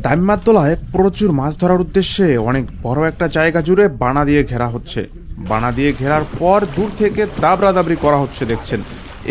ডাইমাতদোলায় প্রচুর মাছ ধরার উদ্দেশ্যে অনেক বড় একটা জায়গা জুড়ে বানা দিয়ে ঘেরা হচ্ছে। বানা দিয়ে ঘেরার পর দূর থেকে দাবরাদাবরি করা হচ্ছে দেখছেন।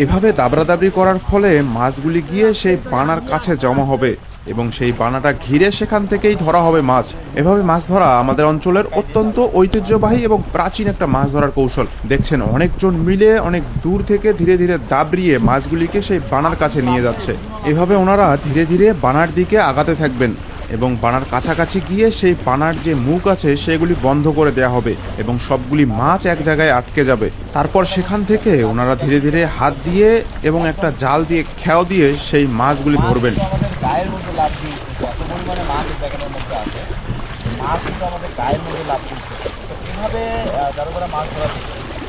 এভাবে দাবরাদাবরি করার ফলে মাছগুলি গিয়ে সেই বানার কাছে জমা হবে এবং সেই বানাটা ঘিরে সেখান থেকেই ধরা হবে মাছ। এভাবে মাছ ধরা আমাদের অঞ্চলের অত্যন্ত ঐতিহ্যবাহী এবং প্রাচীন একটা মাছ ধরার কৌশল। দেখছেন অনেকজন মিলে অনেক দূর থেকে ধীরে ধীরে দাবড়িয়ে মাছগুলিকে সেই বানার কাছে নিয়ে যাচ্ছে। এভাবে ওনারা ধীরে ধীরে বানার দিকে আগাতে থাকবেন এবং বানার কাছাকাছি গিয়ে সেই বানার যে মুখ আছে সেগুলি বন্ধ করে দেওয়া হবে এবং সবগুলি মাছ এক জায়গায় আটকে যাবে। তারপর সেখান থেকে ওনারা ধীরে ধীরে হাত দিয়ে এবং একটা জাল দিয়ে খেয়াও দিয়ে সেই মাছগুলি ধরবেন। গায়ের মধ্যে লাভ দিচ্ছে, এত পরিমাণে মাছ এই জায়গাটার মধ্যে আছে, মাছ কিন্তু আমাদের গায়ের মধ্যে লাভ দিচ্ছে। তো কীভাবে যারা যারা মাছ ধরা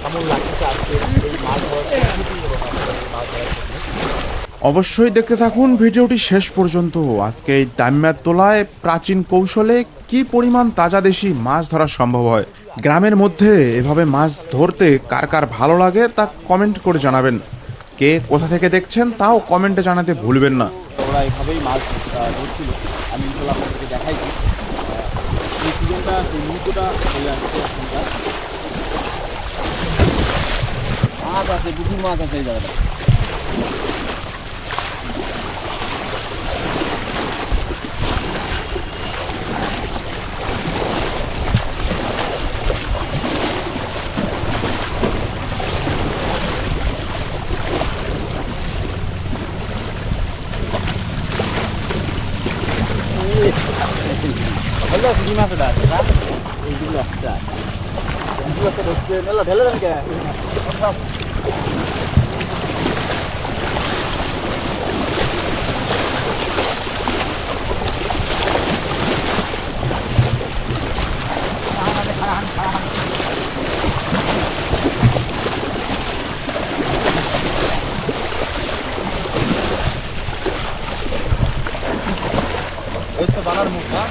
কেমন লাগছে আজকে এই মাছ ধরার অবশ্যই দেখতে থাকুন ভিডিওটি শেষ পর্যন্ত। আজকে এই ডাইমাতদোলায় প্রাচীন কৌশলে কি পরিমাণ তাজা দেশি মাছ ধরা সম্ভব হয়। গ্রামের মধ্যে এভাবে মাছ ধরতে কার কার ভালো লাগে তা কমেন্ট করে জানাবেন। কে কোথা থেকে দেখছেন তাও কমেন্টে জানাতে ভুলবেন না। ওরা এইভাবেই মাছ ধরছিল, আমি ইনশাল্লাহ আপনাদেরকে দেখাইছি। এই সিজনটা সেই মুহূর্তটা চলে আসছে। মাছ আছে, প্রচুর মাছ আছে এই জায়গাটা। হলো কি মাছ এটা আছে না, এইগুলো আসছে এইগুলো তো ধরছে মেলা ঢেলে দেন কে বানার মুখ না,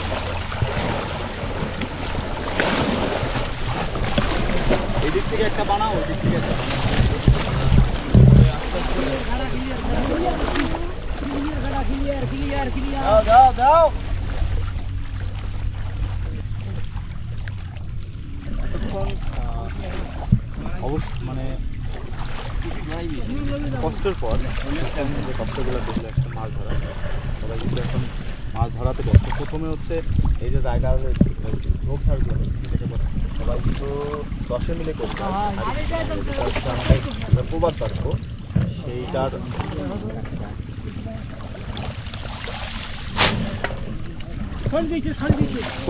এদিক থেকে একটা বানাও, ওদিক থেকে একটা দাও দাও দাও। এতক্ষণ অবশ্য মানে কষ্টের পর যে কষ্টগুলো দেখলে একটা মাছ ধরা, সবাই কিন্তু এখন মাছ ধরাতে ব্যস্ত। প্রথমে হচ্ছে এই যে জায়গা ঝোপ ঝাড়গুলো সবাই কিন্তু 10 মিলে করছে আমাদের প্রবাদ বাক্য, সেইটার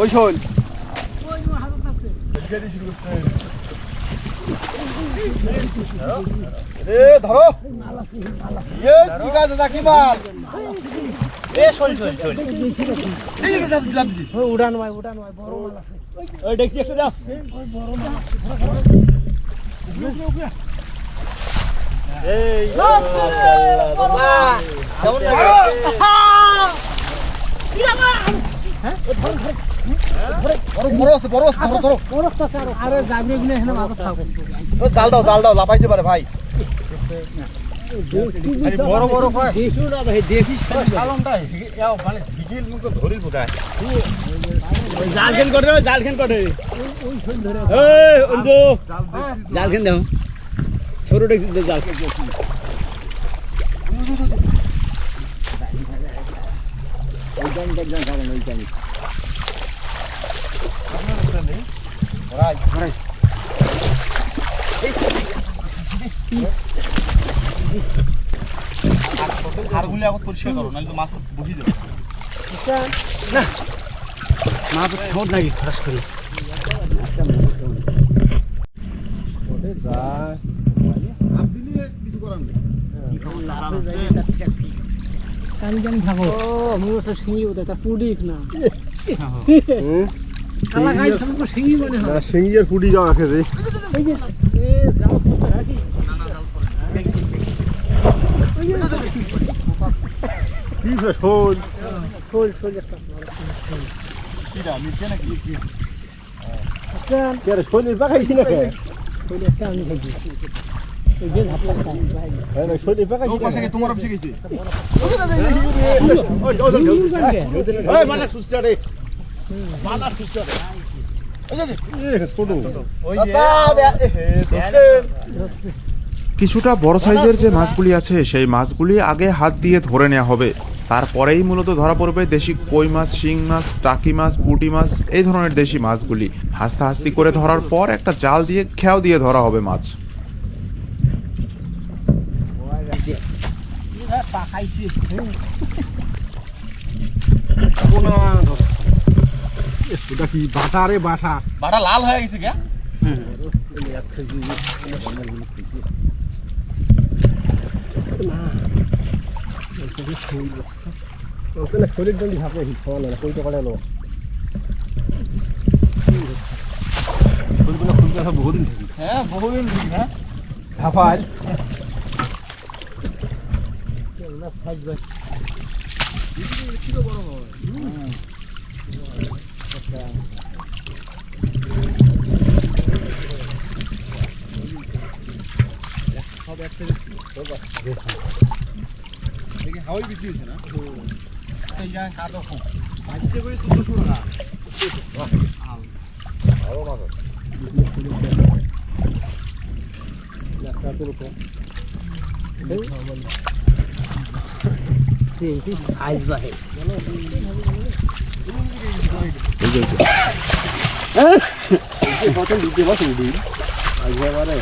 ওই শোল ধরো কি কাজ নাকি মাছ উড়ান ভাই উড়ান ভাই বড় মাল আছে ওই দেখছি একটা দাও ওই বড় মাল আছে এই মাশাআল্লাহ কেমন লাগে হ্যাঁ বড় আছে ধরো বড় আছে আরে যাবে গুলো এখানে মাছ থাকবে জাল দাও লাফাইতে পারে ভাই। বড় বড় হয় দেখিও না ভাই, দেখিস কালমটা এও মানে ঝিগিল মুখে ধরিল বোধহয়। জালখান করে ওই শোল ধরে এই অঞ্জু জালখান দাও সরু দেখি জালখান ওই গান কারণ ওই গান ওরাই হাড়গুলি আগে পরিষ্কার করো, নাহলে তো মাছ বসে যাবে না। মাছ ঠোঁট নাকি খরচ করি সিঙ্গির ফুটি যাওয়া খেতে এই যে ধাপ লাগতা ভাই ও পাশে কি তোমার অফিসে গেছে কিছুটা বড় সাইজের যে মাছগুলি আছে সেই মাছগুলি আগে হাত দিয়ে ধরে নেওয়া হবে, তারপরেই মূলত ধরা পড়বে দেশি কই মাছ, শিং মাছ, টাকি মাছ, পুঁটি মাছ, এই ধরনের দেশি মাছগুলি হাস্তা হাস্তি করে ধরার পর একটা জাল দিয়ে খেয়াও দিয়ে ধরা হবে মাছ। পাকাইছি বাটা লাল হয়ে গেছে কে হ্যাঁ বহুদিন হ্যাঁ হাওয়াই বিক্রি হয়েছে না এই জায়গায় কাটো খুব আজকে করে 1400 টাকা সাইজ বাহে কত দিতে বসে দিন আজকে মানে